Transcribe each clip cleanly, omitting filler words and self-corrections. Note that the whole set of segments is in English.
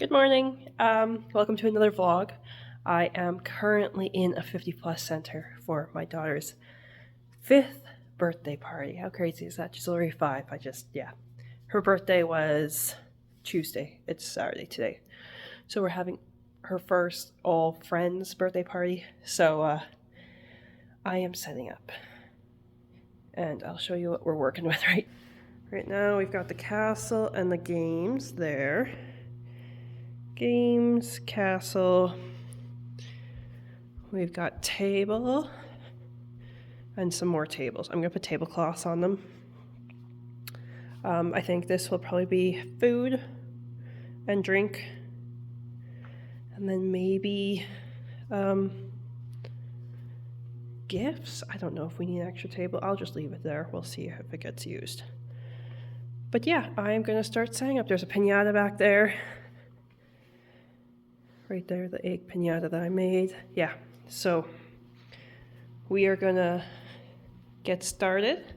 Good morning. Welcome to another vlog. I am currently in a 50 plus center for my daughter's 5th birthday party. How crazy is that? She's already 5. Her birthday was Tuesday. It's Saturday today. So we're having her first all friends birthday party. So I am setting up and I'll show you what we're working with right now. We've got the castle and the games there. Games, castle. We've got table and some more tables. I'm gonna put tablecloths on them. I think this will probably be food and drink, and then maybe gifts. I don't know if we need an extra table. I'll just leave it there. We'll see if it gets used. But yeah, I'm gonna start setting up. There's a piñata back there. Right there, the egg piñata that I made. Yeah, so we are gonna get started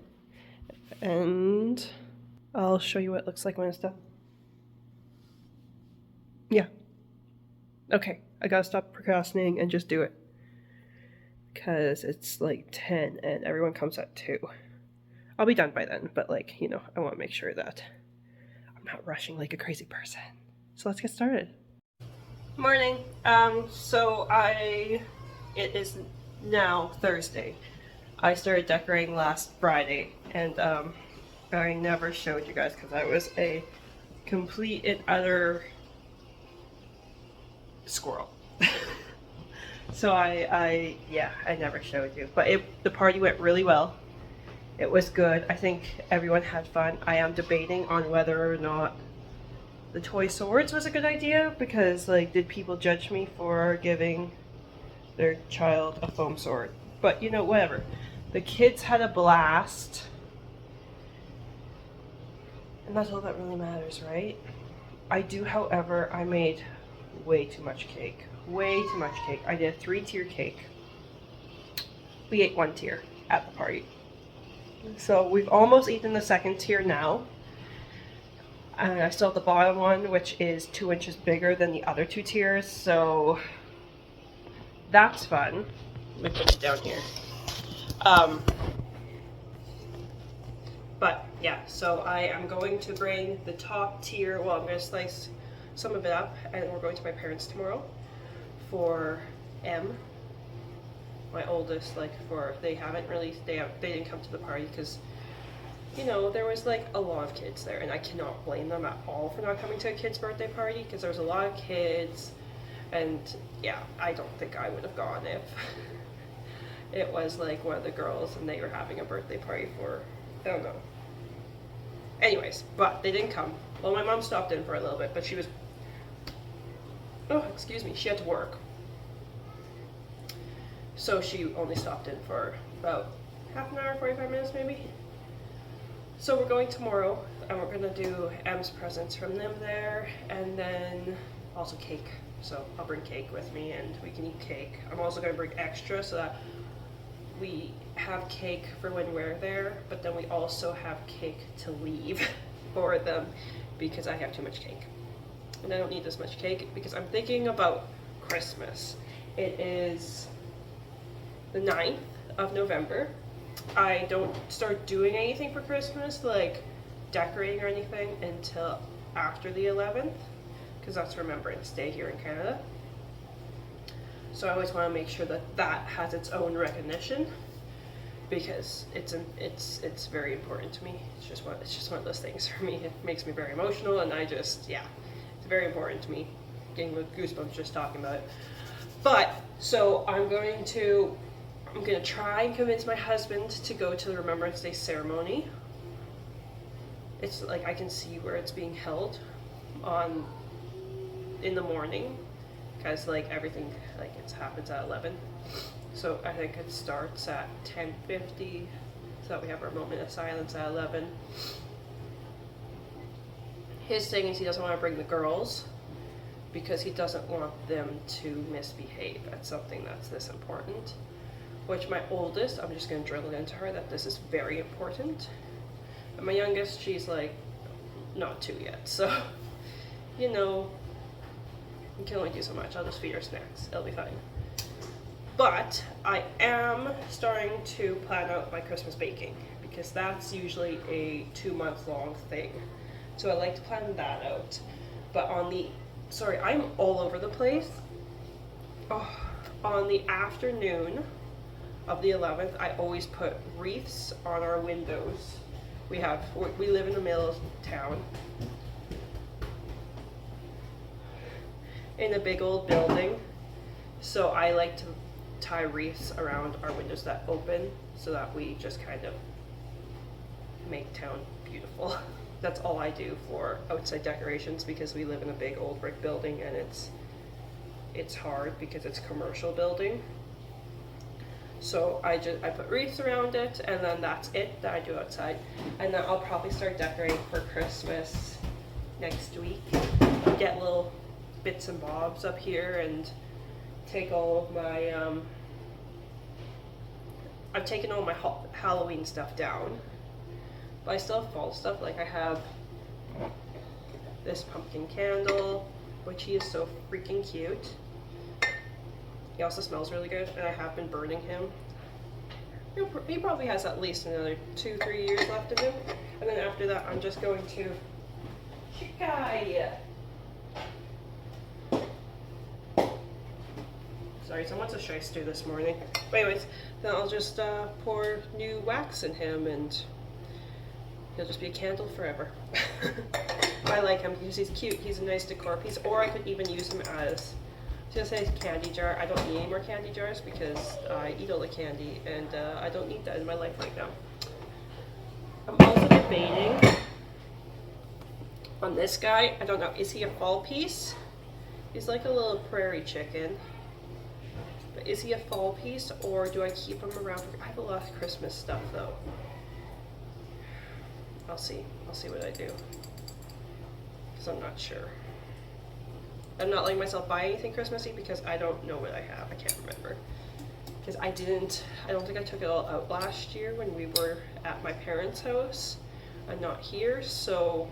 and I'll show you what it looks like when it's done. Yeah. Okay, I gotta stop procrastinating and just do it. Because it's like 10 and everyone comes at 2. I'll be done by then, but I wanna make sure that I'm not rushing like a crazy person. So let's get started. Morning. It is now Thursday. I started decorating last Friday, and I never showed you guys because I was a complete and utter squirrel. So I never showed you, but the party went really well. It was good. I think everyone had fun. I am debating on whether or not the toy swords was a good idea because, did people judge me for giving their child a foam sword? But whatever. The kids had a blast, and that's all that really matters, right? However, I made way too much cake. Way too much cake. I did a 3-tier cake. We ate 1 tier at the party. So we've almost eaten the 2nd tier now. And I still have the bottom one, which is 2 inches bigger than the other 2 tiers, so that's fun. Let me put it down here. But yeah, so I am going to bring the top tier, I'm going to slice some of it up, and we're going to my parents tomorrow for M. My oldest, they didn't come to the party because there was a lot of kids there, and I cannot blame them at all for not coming to a kid's birthday party because there was a lot of kids, and yeah, I don't think I would have gone if it was one of the girls and they were having a birthday party for, I don't know. Anyways, but they didn't come. Well, my mom stopped in for a little bit, but she had to work. So she only stopped in for about half an hour, 45 minutes maybe. So we're going tomorrow, and we're gonna do M's presents from them there, and then also cake. So I'll bring cake with me, and we can eat cake. I'm also gonna bring extra so that we have cake for when we're there, but then we also have cake to leave for them because I have too much cake. And I don't need this much cake because I'm thinking about Christmas. It is the 9th of November. I don't start doing anything for Christmas, like decorating or anything, until after the 11th, because that's Remembrance Day here in Canada. So I always want to make sure that that has its own recognition, because it's very important to me. It's just one of those things for me. It makes me very emotional, and it's very important to me. Getting goosebumps just talking about it. But so I'm gonna try and convince my husband to go to the Remembrance Day ceremony. It's I can see where it's being held in the morning, because everything it happens at 11. So I think it starts at 10:50, so that we have our moment of silence at 11. His thing is he doesn't want to bring the girls because he doesn't want them to misbehave at something that's this important. Which my oldest, I'm just going to drill it into her that this is very important. And my youngest, she's not 2 yet. So, You can only do so much. I'll just feed her snacks. It'll be fine. But I am starting to plan out my Christmas baking because that's usually a 2-month long thing. So I like to plan that out. But sorry, I'm all over the place. Oh, on the afternoon of the 11th, I always put wreaths on our windows. We live in the middle of town, in a big old building. So I like to tie wreaths around our windows that open so that we just kind of make town beautiful. That's all I do for outside decorations because we live in a big old brick building and it's hard because it's a commercial building. So I put wreaths around it, and then that's it that I do outside. And then I'll probably start decorating for Christmas next week. Get little bits and bobs up here and take all of my I've taken all my Halloween stuff down, but I still have fall stuff. Like I have this pumpkin candle, which he is so freaking cute. He also smells really good, and I have been burning him. He probably has at least another 2-3 years left in him. And then after that, I'm just going to Kylie. Sorry, someone's a shy stew this morning. But anyways, then I'll just pour new wax in him, and he'll just be a candle forever. I like him because he's cute. He's a nice decor piece, or I could even use him as, just say candy jar. I don't need any more candy jars because I eat all the candy, and I don't need that in my life right now. I'm also debating on this guy. I don't know, is he a fall piece? He's like a little prairie chicken. But is he a fall piece, or do I keep him around? I have a lot of Christmas stuff though. I'll see what I do, because I'm not sure. I'm not letting myself buy anything Christmassy because I don't know what I have. I can't remember. Because I don't think I took it all out last year when we were at my parents' house. I'm not here, so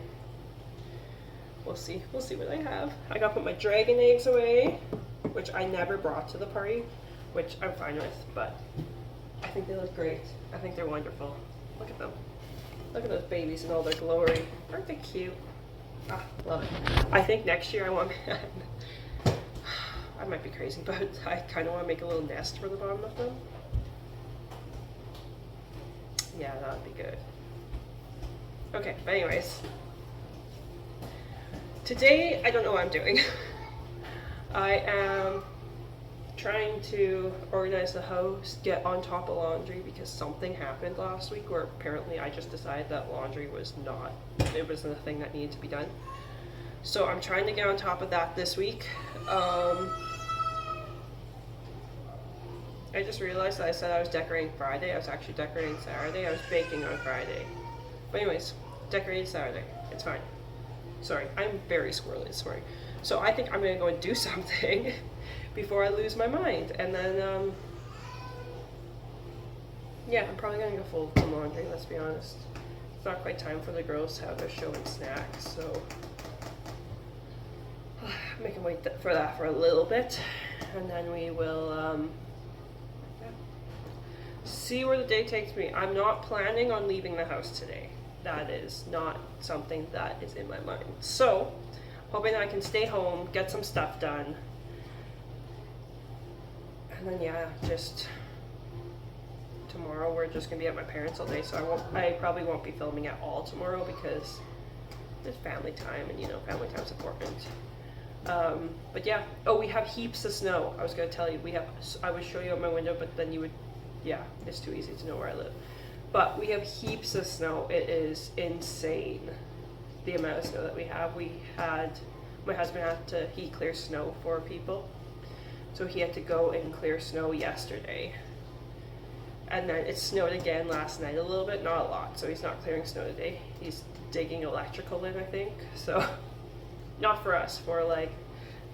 we'll see. We'll see what I have. I gotta put my dragon eggs away, which I never brought to the party, which I'm fine with, but I think they look great. I think they're wonderful. Look at them. Look at those babies in all their glory. Aren't they cute? Ah, love it. I think next year I might be crazy, but I kind of want to make a little nest for the bottom of them. Yeah, that would be good. Okay, but anyways. Today, I don't know what I'm doing. I am trying to organize the house, get on top of laundry, because something happened last week where apparently I just decided that laundry wasn't a thing that needed to be done. So I'm trying to get on top of that this week. I just realized that I said I was decorating Friday. I was actually decorating Saturday. I was baking on Friday. But anyways, decorated Saturday. It's fine. Sorry, I'm very squirrely this morning. So I think I'm going to go and do something before I lose my mind. And then, yeah, I'm probably going to go fold some laundry, let's be honest. It's not quite time for the girls to have their show and snacks, so I can wait for that for a little bit. And then we will see where the day takes me. I'm not planning on leaving the house today. That is not something that is in my mind. So, hoping I can stay home, get some stuff done. And then yeah, just tomorrow we're just gonna be at my parents' all day, so I probably won't be filming at all tomorrow because there's family time, and you know, family time's important. But yeah, oh, we have heaps of snow. I was gonna tell you, I would show you out my window, but then you would, yeah, it's too easy to know where I live. But we have heaps of snow. It is insane, the amount of snow that we have. My husband he clears snow for people. So he had to go and clear snow yesterday. And then it snowed again last night a little bit, not a lot. So he's not clearing snow today. He's digging electrical in, I think. So, not for us, for like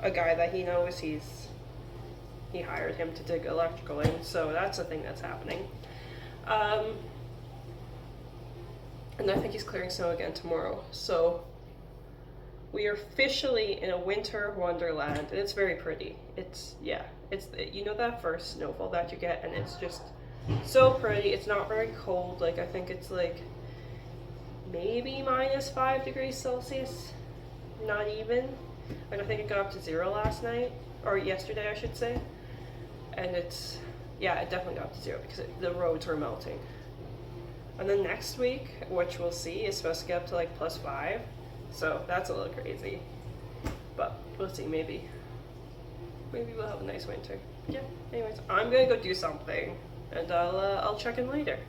a guy that he knows, he hired him to dig electrical in. So that's a thing that's happening. And I think he's clearing snow again tomorrow. So We are officially in a winter wonderland, and it's very pretty. It's, yeah, it's, you know, that first snowfall that you get, and it's just so pretty. It's not very cold. Like, I think it's like maybe -5 degrees Celsius, not even. And I think it got up to 0 last night, or yesterday, I should say. And it's, yeah, it definitely got up to 0 because the roads were melting. And then next week, which we'll see, is supposed to get up to like +5. So that's a little crazy. But we'll see, maybe we'll have a nice winter. Yeah, anyways, I'm gonna go do something, and I'll check in later.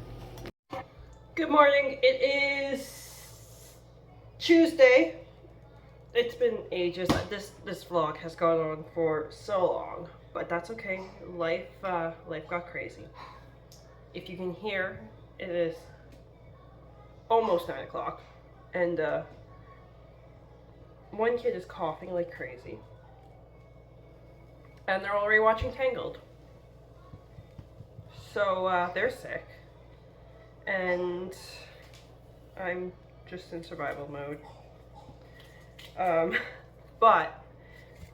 Good morning, it is Tuesday. It's been ages. This vlog has gone on for so long, but that's okay. Life got crazy. If you can hear, it is almost 9 o'clock, and one kid is coughing like crazy, and they're already watching Tangled. So they're sick, and I'm just in survival mode. But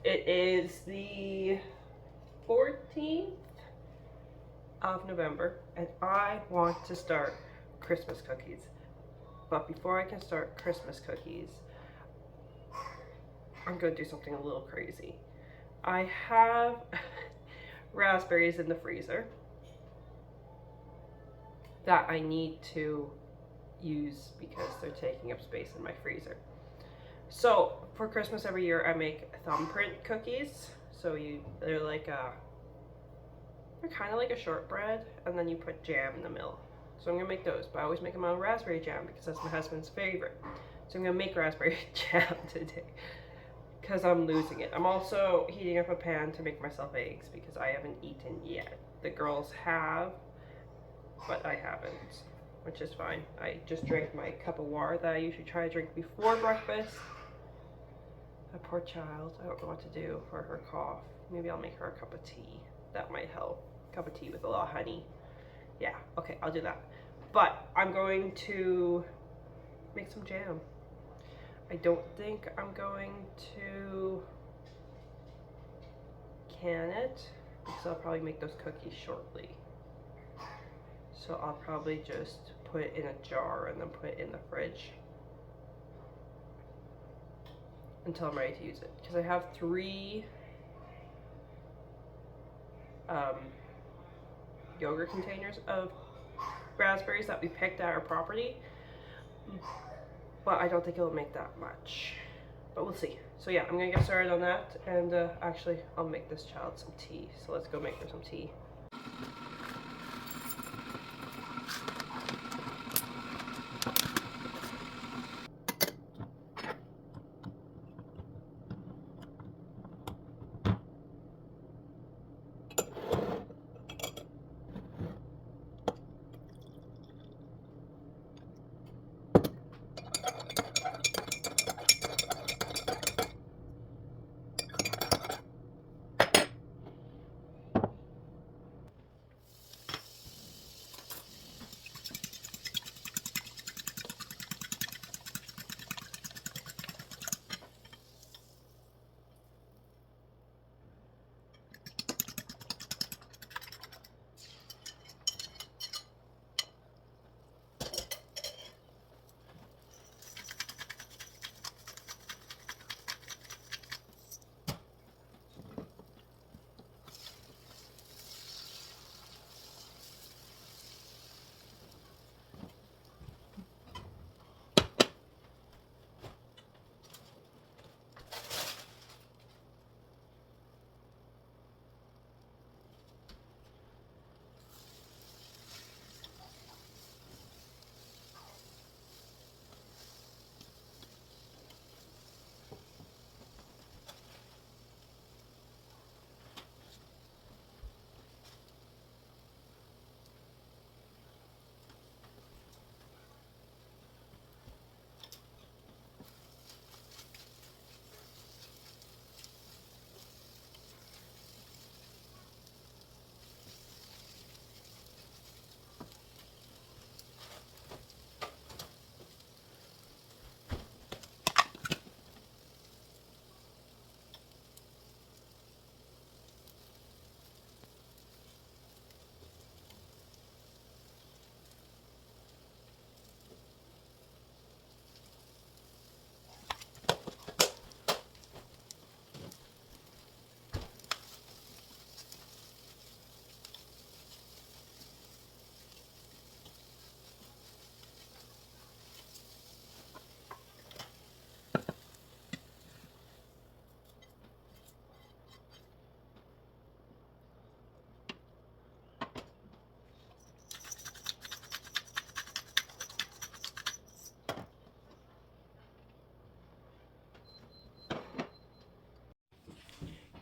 it is the 14th of November, and I want to start Christmas cookies. But before I can start Christmas cookies, I'm gonna do something a little crazy. I have raspberries in the freezer that I need to use because they're taking up space in my freezer. So for Christmas every year I make thumbprint cookies. So they're kind of like a shortbread, and then you put jam in the middle. So I'm gonna make those, but I always make them on raspberry jam because that's my husband's favorite. So I'm gonna make raspberry jam today because I'm losing it. I'm also heating up a pan to make myself eggs because I haven't eaten yet. The girls have, but I haven't, which is fine. I just drank my cup of water that I usually try to drink before breakfast. That poor child, I don't know what to do for her cough. Maybe I'll make her a cup of tea. That might help. Cup of tea with a lot of honey. Yeah, okay, I'll do that. But I'm going to make some jam. I don't think I'm going to can it because I'll probably make those cookies shortly. So I'll probably just put it in a jar and then put it in the fridge until I'm ready to use it. Because I have 3 yogurt containers of raspberries that we picked at our property, but I don't think it'll make that much, but we'll see. So yeah, I'm gonna get started on that, and actually I'll make this child some tea, so let's go make her some tea.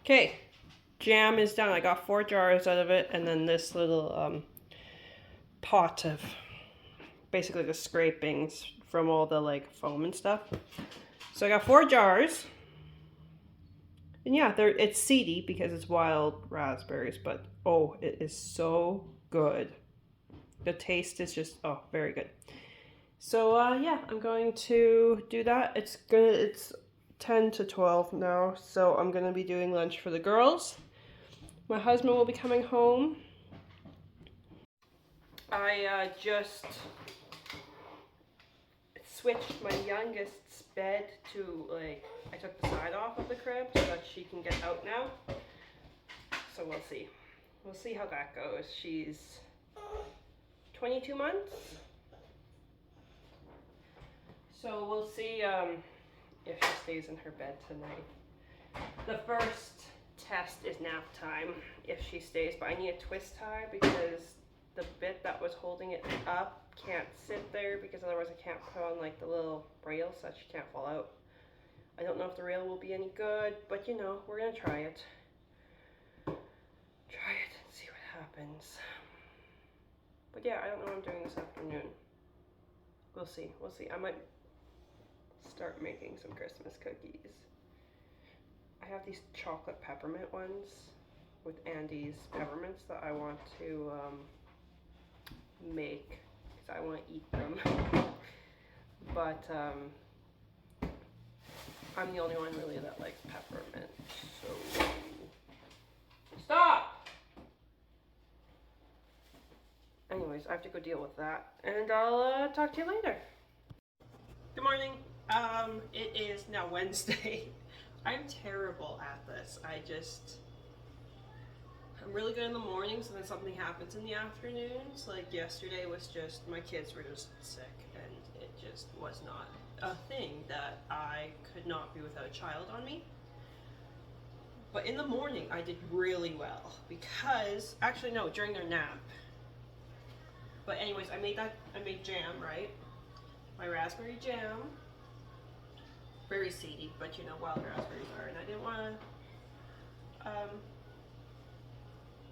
Okay, jam is done. I got 4 jars out of it, and then this little pot of basically the scrapings from all the like foam and stuff. So I got 4 jars. And yeah, it's seedy because it's wild raspberries, but oh, it is so good. The taste is just, oh, very good. So yeah, I'm going to do that. It's 10 to 12 now, so I'm gonna be doing lunch for the girls. My husband will be coming home. I just switched my youngest's bed to, like, I took the side off of the crib so that she can get out now. So we'll see. We'll see how that goes. She's 22 months. So we'll see if she stays in her bed tonight. The first test is nap time if she stays, but I need a twist tie because the bit that was holding it up can't sit there because otherwise I can't put on like the little rail so that she can't fall out. I don't know if the rail will be any good, but you know, we're gonna try it. Try it and see what happens. But yeah, I don't know what I'm doing this afternoon. We'll see, we'll see. I might start making some Christmas cookies. I have these chocolate peppermint ones with Andy's peppermints that I want to make because I want to eat them. But I'm the only one really that likes peppermint. So stop! Anyways, I have to go deal with that, and I'll talk to you later. Good morning. It is now Wednesday. I'm terrible at this. I'm really good in the mornings, and then something happens in the afternoons. Like yesterday was just, my kids were just sick, and it just was not a thing that I could not be without a child on me. But in the morning, I did really well because, actually no, during their nap. But anyways, I made jam, right? My raspberry jam. Very seedy, but you know, wild raspberries are, and I didn't want to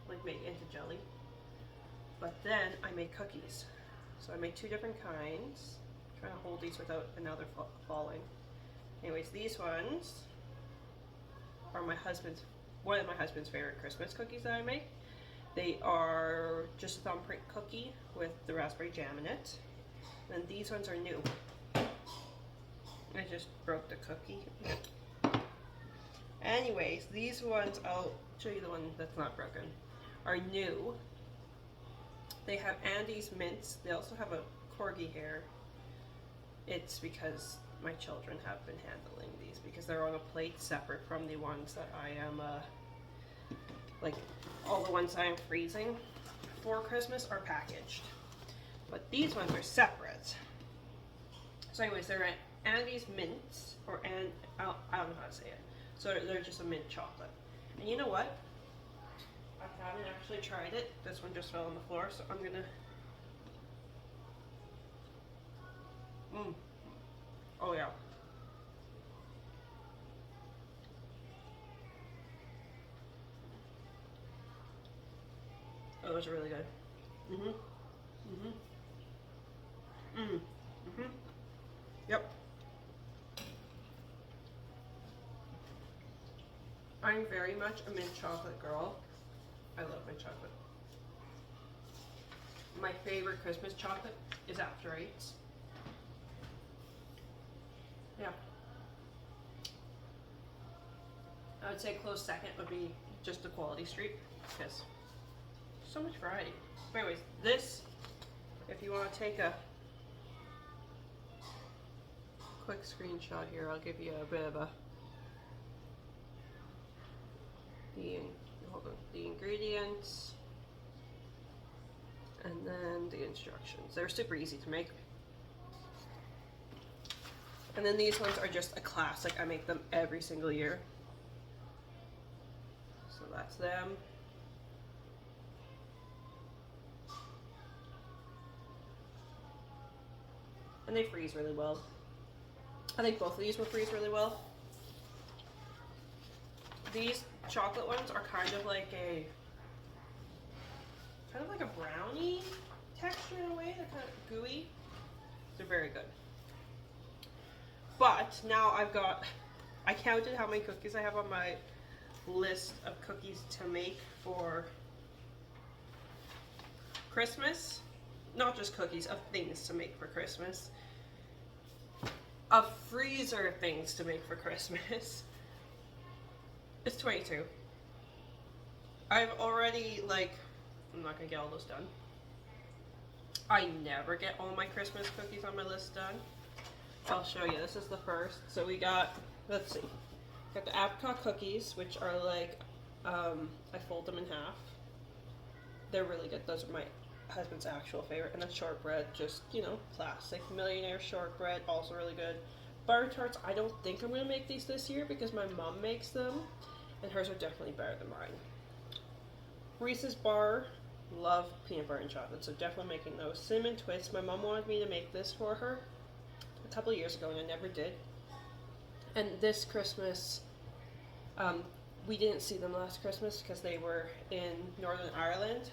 like make it into jelly. But then I made cookies. So I made 2 different kinds. I'm trying to hold these without another falling. Anyways, these ones are one of my husband's favorite Christmas cookies that I make. They are just a thumbprint cookie with the raspberry jam in it. And these ones are new. I just broke the cookie. Anyways, these ones, I'll show you the one that's not broken, are new. They have Andy's mints. They also have a corgi hair. It's because my children have been handling these because they're on a plate separate from the ones that I am, like all the ones I am freezing for Christmas are packaged. But these ones are separate. So anyways, they're Andy's mints, or I don't know how to say it. So they're just a mint chocolate. And you know what? I haven't actually tried it. This one just fell on the floor, so I'm gonna. Oh yeah. Oh, those are really good. Yep. I'm very much a mint chocolate girl. I love mint chocolate. My favorite Christmas chocolate is After Eights. Yeah. I would say close second would be just the Quality Street because so much variety. But anyways, this, if you want to take a quick screenshot here, I'll give you a bit of the ingredients and then the instructions. They're super easy to make. And then these ones are just a classic. I make them every single year. So that's them. And they freeze really well. I think both of these will freeze really well. These chocolate ones are kind of like a brownie texture in a way. They're kind of gooey. They're very good. But now I counted how many cookies I have on my list of cookies to make for Christmas. Not just cookies, of things to make for Christmas. A freezer of things to make for Christmas. It's 22. I've already, I'm not gonna get all those done. I never get all my Christmas cookies on my list done. I'll show you. This is the first. So we got, let's see. Got the apricot cookies, which are I fold them in half. They're really good. Those are my husband's actual favorite. And the shortbread, just, classic millionaire shortbread, also really good. Butter tarts, I don't think I'm going to make these this year because my mom makes them, and hers are definitely better than mine. Reese's bar, love peanut butter and chocolate, so definitely making those. Cinnamon twists, my mom wanted me to make this for her a couple of years ago, and I never did. And this Christmas, we didn't see them last Christmas because they were in Northern Ireland.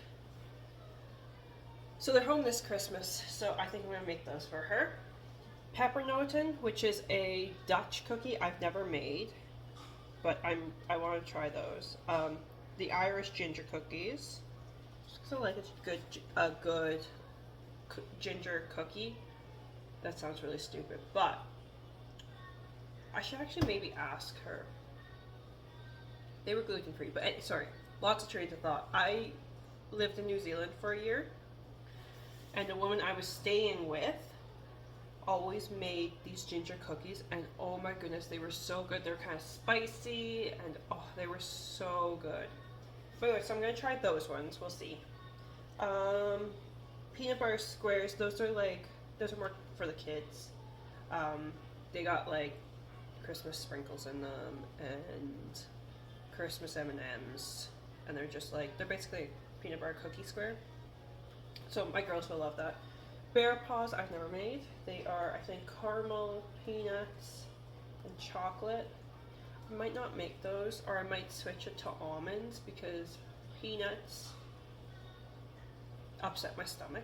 So they're home this Christmas, so I think I'm going to make those for her. Peppernoten, which is a Dutch cookie I've never made, but I want to try those. The Irish ginger cookies, just because I like a good ginger cookie. That sounds really stupid, but I should actually maybe ask her. They were gluten free, but sorry, lots of trains of thought. I lived in New Zealand for a year, and the woman I was staying with always made these ginger cookies, and oh my goodness, they were so good. They're kind of spicy, and oh, they were so good. But anyway, so I'm gonna try those ones. We'll see. Peanut butter squares. Those are more for the kids. They got Christmas sprinkles in them and Christmas M&Ms, and they're just they're basically a peanut butter cookie square. So my girls will love that. Bear paws I've never made. They are, I think, caramel, peanuts, and chocolate. I might not make those, or I might switch it to almonds because peanuts upset my stomach.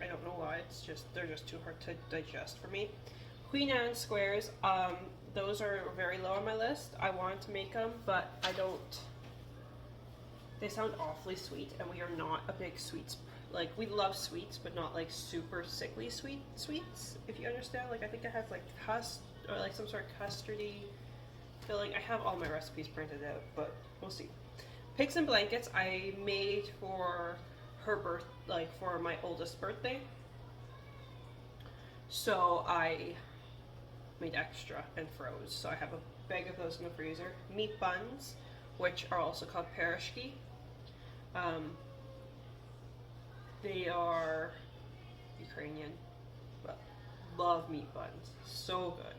I don't know why. They're just too hard to digest for me. Queen Anne squares. Those are very low on my list. I wanted to make them, but I don't. They sound awfully sweet, and we are not a big sweets. We love sweets, but not super sickly sweets, if you understand. I think it has or some sort of custardy filling. I have all my recipes printed out, but we'll see. Pigs and blankets I made for her for my oldest birthday. So I made extra and froze. So I have a bag of those in the freezer. Meat buns, which are also called pierogi. They are Ukrainian, but love meat buns. So good.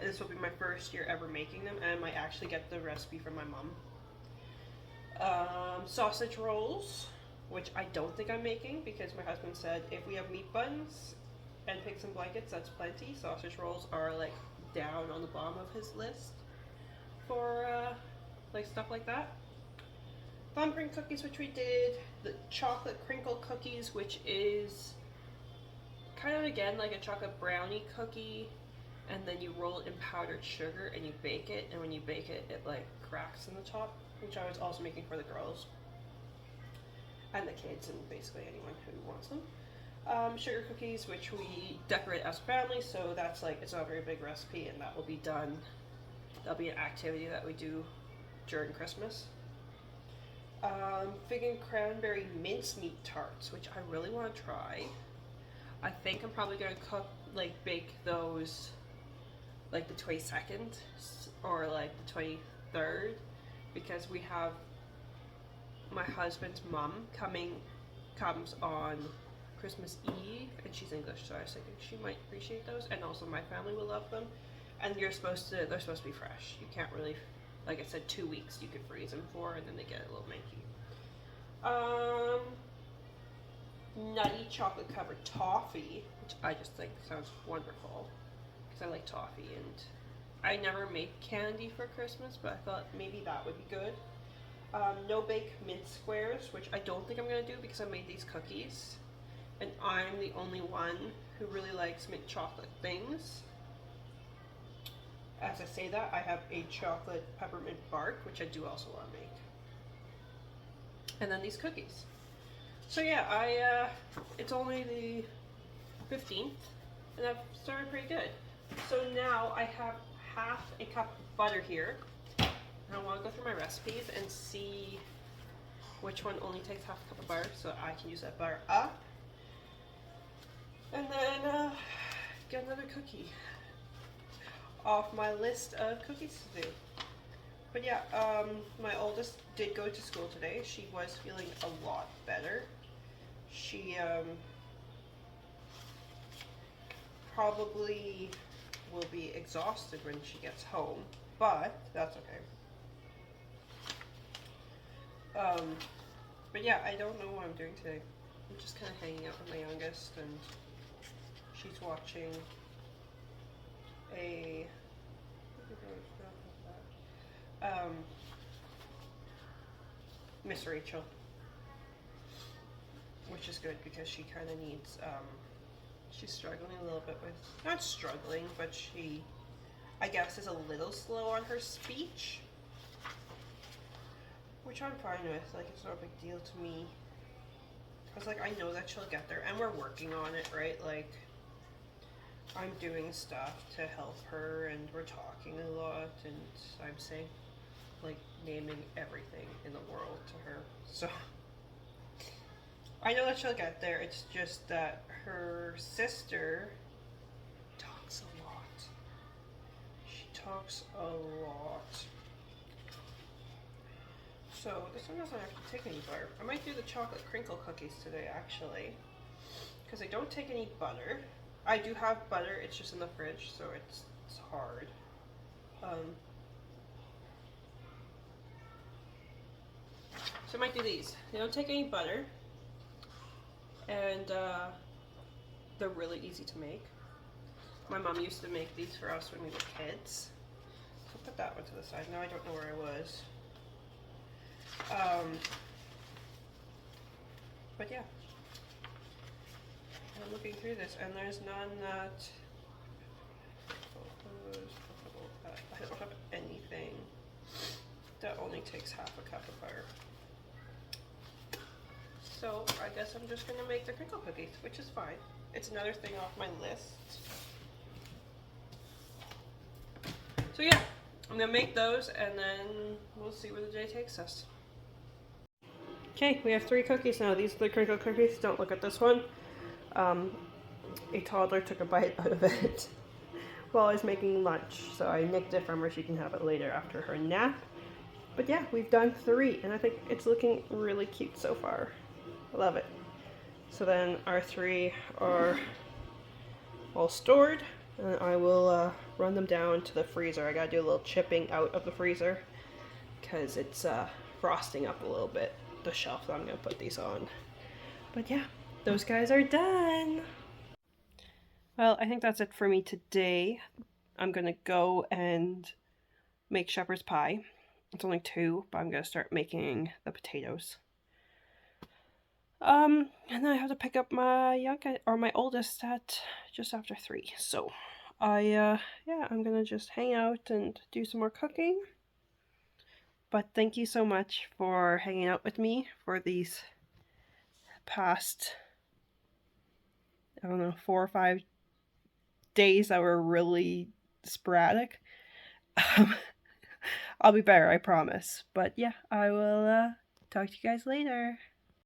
This will be my first year ever making them, and I might actually get the recipe from my mom. Sausage rolls, which I don't think I'm making because my husband said if we have meat buns and pigs and blankets, that's plenty. Sausage rolls are down on the bottom of his list for stuff like that. Thumbprint cookies, which we did. The chocolate crinkle cookies, which is kind of again like a chocolate brownie cookie, and then you roll it in powdered sugar and you bake it, and when you bake it, it cracks in the top, which I was also making for the girls and the kids and basically anyone who wants them. Sugar cookies, which we decorate as a family, so that's it's not a very big recipe, and that will be done. That'll be an activity that we do during Christmas. Fig and cranberry mincemeat tarts, which I really want to try. I think I'm probably going to bake those the 22nd or the 23rd, because we have my husband's mom comes on Christmas Eve, and she's English, so I was thinking she might appreciate those, and also my family will love them. And they're supposed to be fresh. You can't really, like I said, 2 weeks you could freeze them for, and then they get a little manky. Nutty chocolate covered toffee, which I just think sounds wonderful because I like toffee, and I never make candy for Christmas, but I thought maybe that would be good. No bake mint squares, which I don't think I'm gonna do because I made these cookies, and I'm the only one who really likes mint chocolate things. As I say that, I have a chocolate peppermint bark, which I do also want to make. And then these cookies. So yeah, it's only the 15th, and I've started pretty good. So now I have half a cup of butter here. And I want to go through my recipes and see which one only takes half a cup of butter, so I can use that butter up. And then get another cookie off my list of cookies to do. But yeah, my oldest did go to school today. She was feeling a lot better. She probably will be exhausted when she gets home, but that's okay. But yeah, I don't know what I'm doing today. I'm just kind of hanging out with my youngest, and she's watching a Miss Rachel, which is good because she kind of needs, she's struggling a little bit with, not struggling, but she, I guess, is a little slow on her speech, which I'm fine with. Like, it's not a big deal to me, because, like, I know that she'll get there, and we're working on it, right? Like, I'm doing stuff to help her, and we're talking a lot, and I'm saying, like, naming everything in the world to her. So I know that she'll get there. It's just that her sister talks a lot. She talks a lot. So this one doesn't actually take any butter. I might do the chocolate crinkle cookies today, actually, because they don't take any butter. I do have butter, it's just in the fridge, so it's hard. So I might do these. They don't take any butter, and they're really easy to make. My mom used to make these for us when we were kids. So put that one to the side. Now I don't know where I was. But yeah. I'm looking through this, and there's none that I don't have anything that only takes half a cup of butter. So I guess I'm just gonna make the crinkle cookies, which is fine. It's another thing off my list. So yeah, I'm gonna make those, and then we'll see where the day takes us. Okay, we have 3 cookies now. These are the crinkle cookies. Don't look at this one. A toddler took a bite out of it while I was making lunch, so I nicked it from her. She can have it later after her nap. But yeah, we've done 3, and I think it's looking really cute so far. I love it. So then our 3 are all stored, and I will run them down to the freezer. I gotta do a little chipping out of the freezer because it's frosting up a little bit, the shelf that I'm gonna put these on. But yeah, those guys are done. Well, I think that's it for me today. I'm gonna go and make shepherd's pie. It's only 2, but I'm gonna start making the potatoes. And then I have to pick up my my oldest at just after 3. So yeah, I'm gonna just hang out and do some more cooking. But thank you so much for hanging out with me for these past, I don't know, 4 or 5 days that were really sporadic. I'll be better, I promise. But yeah, I will talk to you guys later.